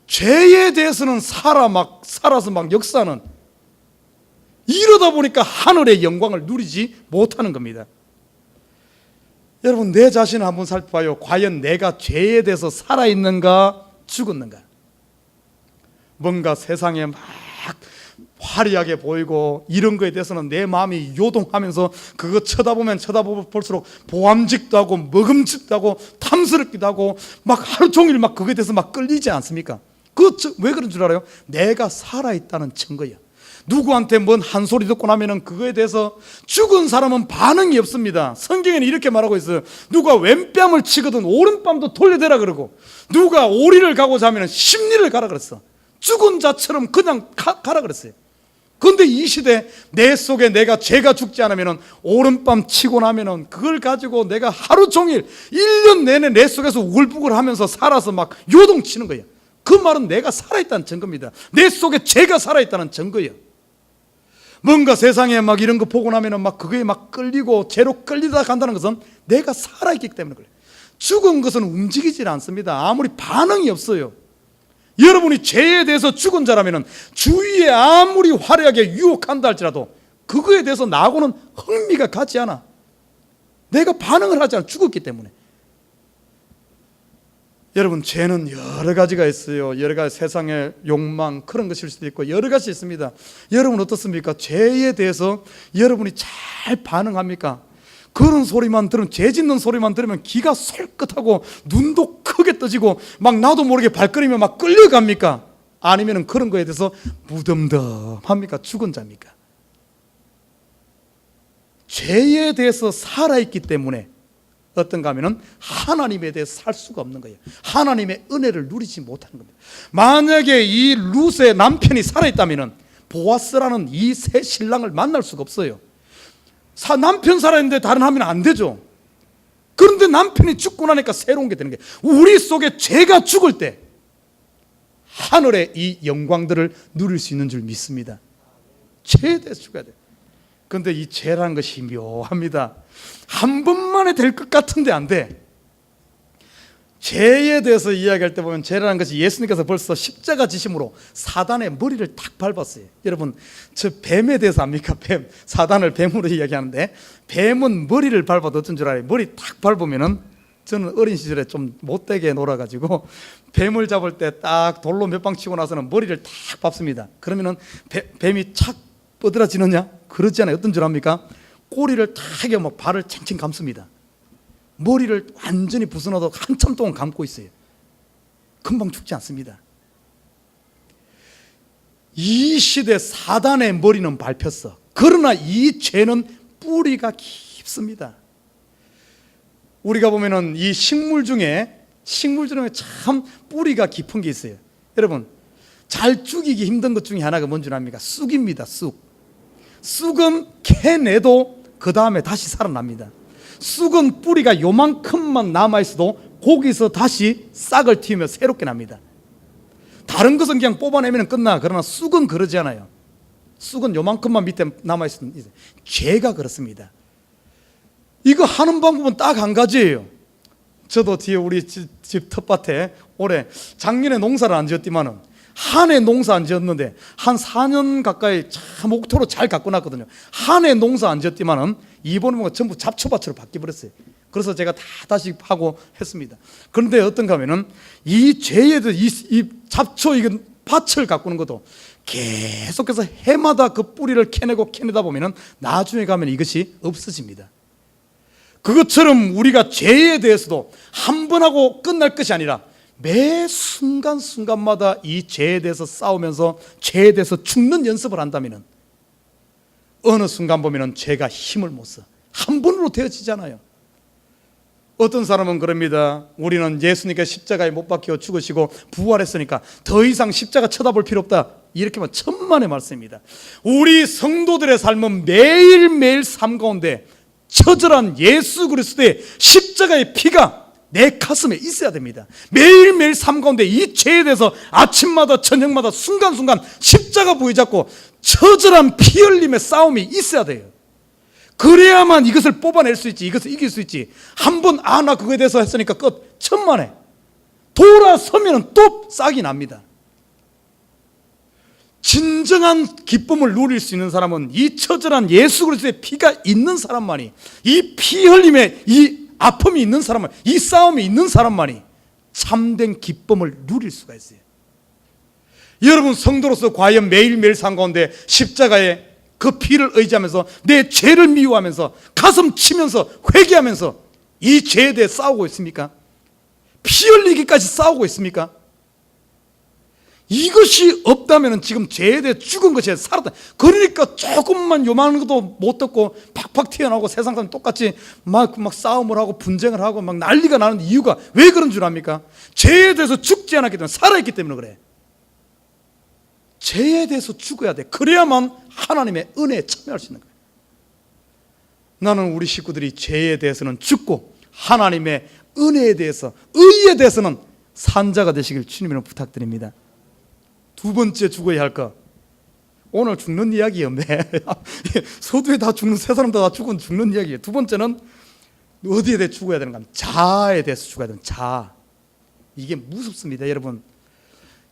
죄에 대해서는 살아서 막 역사는, 이러다 보니까 하늘의 영광을 누리지 못하는 겁니다. 여러분, 내 자신을 한번 살펴봐요. 과연 내가 죄에 대해서 살아있는가 죽었는가? 뭔가 세상에 막 화려하게 보이고 이런 거에 대해서는 내 마음이 요동하면서 그거 쳐다보면 쳐다볼수록 보암직도 하고 먹음직도 하고 탐스럽기도 하고 막 하루 종일 막 그거에 대해서 막 끌리지 않습니까? 왜 그런 줄 알아요? 내가 살아있다는 증거야. 누구한테 뭔 한 소리 듣고 나면은 그거에 대해서 죽은 사람은 반응이 없습니다. 성경에는 이렇게 말하고 있어요. 누가 왼뺨을 치거든 오른뺨도 돌려대라 그러고, 누가 오리를 가고자 하면은 십리를 가라 그랬어. 죽은 자처럼 그냥 가라 그랬어요. 그런데 이 시대 내 속에 내가 죄가 죽지 않으면은 오른밤 치고 나면은 그걸 가지고 내가 하루 종일 1년 내내 내 속에서 우글부글 하면서 살아서 막 요동치는 거예요. 그 말은 내가 살아있다는 증거입니다. 내 속에 죄가 살아있다는 증거예요. 뭔가 세상에 막 이런 거 보고 나면은 막 그거에 막 끌리고 죄로 끌리다 간다는 것은 내가 살아있기 때문에 그래요. 죽은 것은 움직이질 않습니다. 아무리 반응이 없어요. 여러분이 죄에 대해서 죽은 자라면 주위에 아무리 화려하게 유혹한다 할지라도 그거에 대해서 나하고는 흥미가 가지 않아. 내가 반응을 하지 않아. 죽었기 때문에. 여러분, 죄는 여러 가지가 있어요. 여러 가지 세상의 욕망, 그런 것일 수도 있고 여러 가지 있습니다. 여러분 어떻습니까? 죄에 대해서 여러분이 잘 반응합니까? 그런 소리만 들으면, 죄 짓는 소리만 들으면 기가 솔끗하고 눈도 크게 떠지고 막 나도 모르게 발걸으며 막 끌려갑니까? 아니면 그런 거에 대해서 무덤덤합니까? 죽은 자입니까? 죄에 대해서 살아있기 때문에 어떤가 하면은 하나님에 대해서 살 수가 없는 거예요. 하나님의 은혜를 누리지 못하는 겁니다. 만약에 이 룻의 남편이 살아있다면은 보아스라는 이 새 신랑을 만날 수가 없어요. 남편 살아있는데 다른 하면 안 되죠. 그런데 남편이 죽고 나니까 새로운 게 되는 거예요. 우리 속에 죄가 죽을 때 하늘의 이 영광들을 누릴 수 있는 줄 믿습니다. 죄에 대해서 죽어야 돼요. 그런데 이 죄라는 것이 묘합니다. 한 번만에 될 것 같은데 안 돼. 죄에 대해서 이야기할 때 보면 죄라는 것이 예수님께서 벌써 십자가 지심으로 사단의 머리를 탁 밟았어요. 여러분, 저 뱀에 대해서 압니까? 뱀, 사단을 뱀으로 이야기하는데, 뱀은 머리를 밟아도 어떤 줄 알아요? 머리 탁 밟으면은, 저는 어린 시절에 좀 못되게 놀아가지고 뱀을 잡을 때 딱 돌로 몇 방 치고 나서는 머리를 탁 밟습니다. 그러면은 뱀이 착 뻗어지느냐? 그러지 않아요. 어떤 줄 압니까? 꼬리를 탁 해서 막 발을 챙챙 감습니다. 머리를 완전히 부숴놔도 한참 동안 감고 있어요. 금방 죽지 않습니다. 이 시대 사단의 머리는 밟혔어. 그러나 이 죄는 뿌리가 깊습니다. 우리가 보면은 이 식물 중에 참 뿌리가 깊은 게 있어요. 여러분, 잘 죽이기 힘든 것 중에 하나가 뭔지 압니까? 쑥입니다. 쑥은 캐내도 그 다음에 다시 살아납니다. 쑥은 뿌리가 요만큼만 남아있어도 거기서 다시 싹을 틔우며 새롭게 납니다. 다른 것은 그냥 뽑아내면 끝나. 그러나 쑥은 그러지 않아요. 쑥은 요만큼만 밑에 남아있으면, 죄가 그렇습니다. 이거 하는 방법은 딱 한 가지예요. 저도 뒤에 우리 집 텃밭에 올해 작년에 농사를 안 지었지만은 한 해 농사 안 지었는데 한 4년 가까이 참 옥토로 잘 가꿔놨거든요. 한 해 농사 안 지었지만은 이번에 보면 전부 잡초밭으로 바뀌어버렸어요. 그래서 제가 다 다시 하고 했습니다. 그런데 어떤가 하면은 이 죄에 대해 이 잡초 이건 밭을 가꾸는 것도 계속해서 해마다 그 뿌리를 캐내다 보면은 나중에 가면 이것이 없어집니다. 그것처럼 우리가 죄에 대해서도 한 번 하고 끝날 것이 아니라 매 순간순간마다 이 죄에 대해서 싸우면서 죄에 대해서 죽는 연습을 한다면 어느 순간 보면 죄가 힘을 못 써. 한 번으로 되어지잖아요. 어떤 사람은 그럽니다. 우리는 예수님께서 십자가에 못 박혀 죽으시고 부활했으니까 더 이상 십자가 쳐다볼 필요 없다. 이렇게만 천만의 말씀입니다. 우리 성도들의 삶은 매일매일 삶 가운데 처절한 예수 그리스도의 십자가의 피가 내 가슴에 있어야 됩니다. 매일매일 삶 가운데 이 죄에 대해서 아침마다 저녁마다 순간순간 십자가 부여잡고 처절한 피 흘림의 싸움이 있어야 돼요. 그래야만 이것을 뽑아낼 수 있지, 이것을 이길 수 있지. 한 번 나 그거에 대해서 했으니까 끝, 천만에 돌아서면 또 싹이 납니다. 진정한 기쁨을 누릴 수 있는 사람은 이 처절한 예수 그리스도의 피가 있는 사람만이, 이 피 흘림에 이 아픔이 있는 사람만, 이 싸움이 있는 사람만이 참된 기쁨을 누릴 수가 있어요. 여러분 성도로서 과연 매일매일 삶 가운데 십자가에 그 피를 의지하면서 내 죄를 미워하면서 가슴 치면서 회개하면서 이 죄에 대해 싸우고 있습니까? 피 흘리기까지 싸우고 있습니까? 이것이 없다면 지금 죄에 대해 죽은 것이 살았다. 그러니까 조금만 요만한 것도 못 듣고 팍팍 튀어나오고 세상 사람 똑같이 막 싸움을 하고 분쟁을 하고 막 난리가 나는 이유가 왜 그런 줄 압니까? 죄에 대해서 죽지 않았기 때문에, 살아있기 때문에 그래. 죄에 대해서 죽어야 돼. 그래야만 하나님의 은혜에 참여할 수 있는 거예요. 나는 우리 식구들이 죄에 대해서는 죽고 하나님의 은혜에 대해서, 의에 대해서는 산자가 되시길 주님으로 부탁드립니다. 두 번째 죽어야 할 것, 오늘 죽는 이야기예요. 소두에 다 죽는, 세 사람 다 죽는 이야기예요. 두 번째는 어디에 대해 죽어야 되는가 하면 자아에 대해서 죽어야 되는 자아. 이게 무섭습니다. 여러분,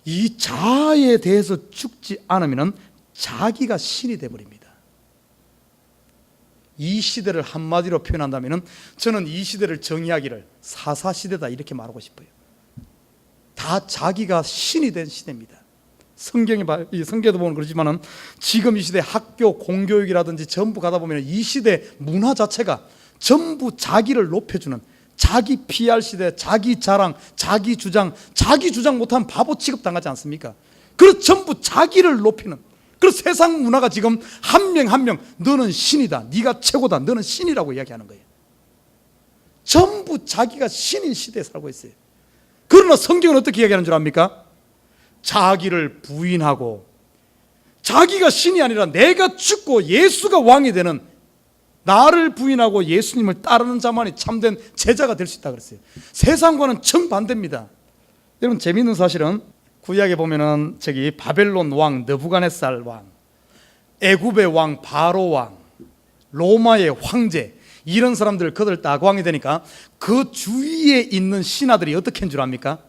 이 자아에 대해서 죽지 않으면 자기가 신이 되어버립니다. 이 시대를 한마디로 표현한다면 저는 이 시대를 정의하기를 사사시대다 이렇게 말하고 싶어요. 다 자기가 신이 된 시대입니다. 성경에도 보면 그렇지만은 지금 이 시대 학교, 공교육이라든지 전부 가다 보면 이 시대 문화 자체가 전부 자기를 높여주는, 자기 PR 시대, 자기 자랑, 자기 주장 못하면 바보 취급당하지 않습니까? 그래서 전부 자기를 높이는, 그래서 세상 문화가 지금 한 명 한 명 너는 신이다, 네가 최고다, 너는 신이라고 이야기하는 거예요. 전부 자기가 신인 시대에 살고 있어요. 그러나 성경은 어떻게 이야기하는 줄 압니까? 자기를 부인하고, 자기가 신이 아니라 내가 죽고 예수가 왕이 되는, 나를 부인하고 예수님을 따르는 자만이 참된 제자가 될 수 있다 그랬어요. 세상과는 정반대입니다. 여러분, 재미있는 사실은 구약에 보면은 저기 바벨론 왕 느부갓네살 왕, 애굽의 왕 바로 왕, 로마의 황제, 이런 사람들, 그들 다 왕이 되니까 그 주위에 있는 신하들이 어떻게 한 줄 압니까?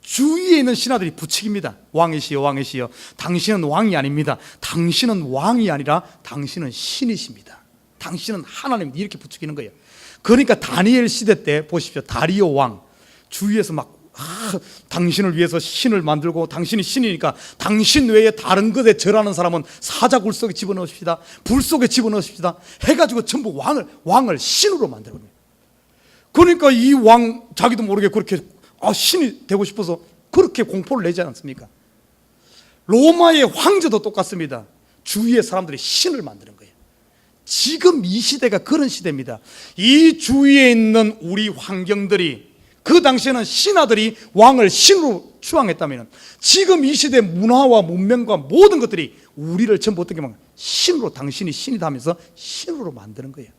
주위에 있는 신하들이 부칙입니다. 왕이시여, 왕이시여, 당신은 왕이 아닙니다. 당신은 왕이 아니라 당신은 신이십니다. 당신은 하나님입니다. 이렇게 부추기는 거예요. 그러니까 다니엘 시대 때 보십시오. 다리오 왕 주위에서 막 당신을 위해서 신을 만들고, 당신이 신이니까 당신 외에 다른 것에 절하는 사람은 사자굴 속에 집어넣으십시다, 불 속에 집어넣으십시다 해가지고 전부 왕을 신으로 만들거든요. 그러니까 이 왕 자기도 모르게 그렇게 신이 되고 싶어서 그렇게 공포를 내지 않습니까? 로마의 황제도 똑같습니다. 주위의 사람들이 신을 만드는 거예요. 지금 이 시대가 그런 시대입니다. 이 주위에 있는 우리 환경들이, 그 당시에는 신하들이 왕을 신으로 추앙했다면 지금 이 시대 문화와 문명과 모든 것들이 우리를 전부 어떻게 보면 신으로, 당신이 신이다 하면서 신으로 만드는 거예요.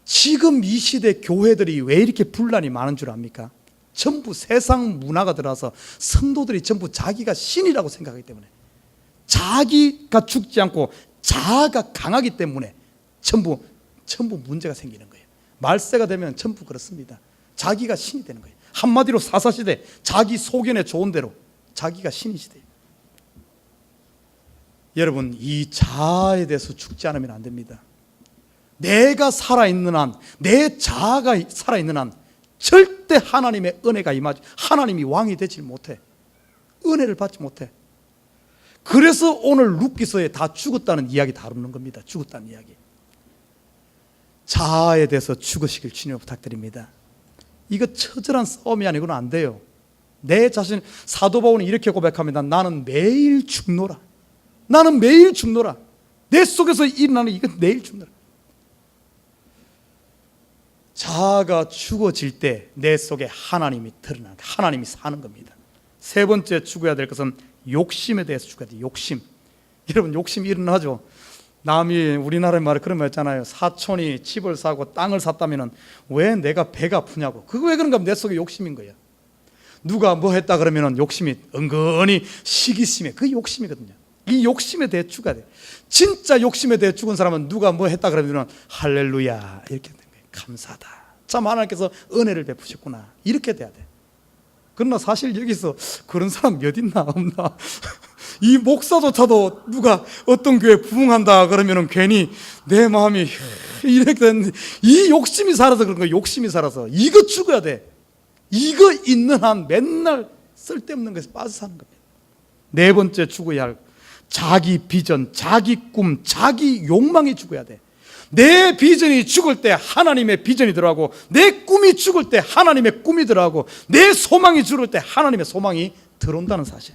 지금 이 시대 교회들이 왜 이렇게 분란이 많은 줄 압니까? 전부 세상 문화가 들어와서 성도들이 전부 자기가 신이라고 생각하기 때문에, 자기가 죽지 않고 자아가 강하기 때문에 전부 문제가 생기는 거예요. 말세가 되면 전부 그렇습니다. 자기가 신이 되는 거예요. 한마디로 사사시대, 자기 소견에 좋은 대로 자기가 신이 시대예요. 여러분, 이 자아에 대해서 죽지 않으면 안 됩니다. 내가 살아있는 한, 내 자아가 살아있는 한 절대 하나님의 은혜가 임하지, 하나님이 왕이 되지 못해. 은혜를 받지 못해. 그래서 오늘 룻기서에 다 죽었다는 이야기 다루는 겁니다. 죽었다는 이야기. 자아에 대해서 죽으시길 주님 부탁드립니다. 이거 처절한 싸움이 아니고는 안 돼요. 내 자신, 사도 바울은 이렇게 고백합니다. 나는 매일 죽노라. 나는 매일 죽노라. 내 속에서 일어나는 이건 매일 죽노라. 자아가 죽어질 때 내 속에 하나님이 드러나는, 하나님이 사는 겁니다. 세 번째 죽어야 될 것은 욕심에 대해서 죽어야 돼요. 욕심. 여러분, 욕심이 일어나죠. 남이 우리나라의 말에 그런 말 있잖아요. 사촌이 집을 사고 땅을 샀다면 왜 내가 배가 아프냐고. 그거 왜 그런가 하면 내 속에 욕심인 거예요. 누가 뭐 했다 그러면 욕심이 은근히 시기심에, 그게 욕심이거든요. 이 욕심에 대해 죽어야 돼요. 진짜 욕심에 대해 죽은 사람은 누가 뭐 했다 그러면 할렐루야 이렇게 되는 거예요. 감사하다. 참 하나님께서 은혜를 베푸셨구나. 이렇게 돼야 돼. 그러나 사실 여기서 그런 사람 몇 있나 없나. 이 목사조차도 누가 어떤 교회 부흥한다 그러면 괜히 내 마음이 이렇게 되는데, 이 욕심이 살아서 그런 거예요. 욕심이 살아서. 이거 죽어야 돼. 이거 있는 한 맨날 쓸데없는 것에 빠져 사는 겁니다. 네 번째 죽어야 할, 자기 비전, 자기 꿈, 자기 욕망이 죽어야 돼. 내 비전이 죽을 때 하나님의 비전이 들어가고, 내 꿈이 죽을 때 하나님의 꿈이 들어가고, 내 소망이 죽을 때 하나님의 소망이 들어온다는 사실.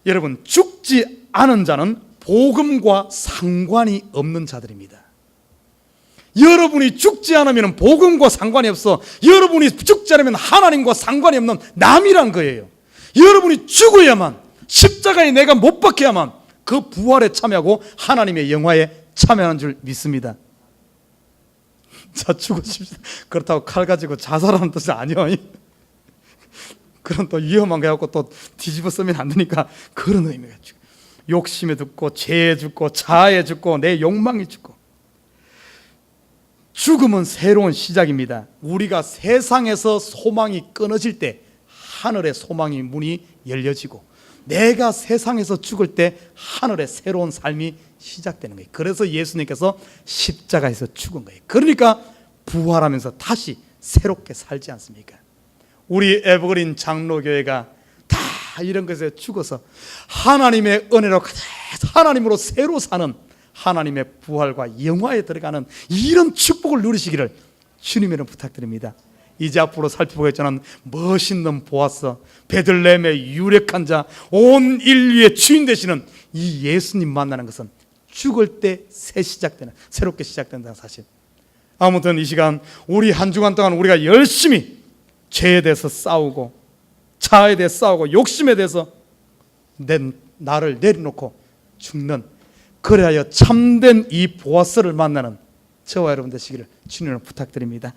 여러분, 죽지 않은 자는 복음과 상관이 없는 자들입니다. 여러분이 죽지 않으면 복음과 상관이 없어. 여러분이 죽지 않으면 하나님과 상관이 없는 남이란 거예요. 여러분이 죽어야만, 십자가에 내가 못 박혀야만 그 부활에 참여하고 하나님의 영화에 참여하는 줄 믿습니다. 자, 죽으십시오. 그렇다고 칼 가지고 자살하는 뜻이 아니에요. 그런 또 위험한 거 갖고 또 뒤집어 쓰면 안 되니까 그런 의미가 죽어. 욕심에 죽고, 죄에 죽고, 자아에 죽고, 내 욕망이 죽고. 죽음은 새로운 시작입니다. 우리가 세상에서 소망이 끊어질 때 하늘의 소망의 문이 열려지고, 내가 세상에서 죽을 때 하늘의 새로운 삶이 시작되는 거예요. 그래서 예수님께서 십자가에서 죽은 거예요. 그러니까 부활하면서 다시 새롭게 살지 않습니까? 우리 에버그린 장로교회가 다 이런 것에 죽어서 하나님의 은혜로 하나님으로 새로 사는, 하나님의 부활과 영화에 들어가는 이런 축복을 누리시기를 주님으로 부탁드립니다. 이제 앞으로 살펴보겠지만 멋있는 보아스, 베들레헴의 유력한 자, 온 인류의 주인 되시는 이 예수님 만나는 것은 죽을 때 새 시작되는, 새롭게 시작된다는 사실. 아무튼 이 시간 우리 한 주간 동안 우리가 열심히 죄에 대해서 싸우고, 자아에 대해서 싸우고, 욕심에 대해서 나를 내려놓고 죽는, 그래야 참된 이 보아스를 만나는 저와 여러분 되시기를 주님을 부탁드립니다.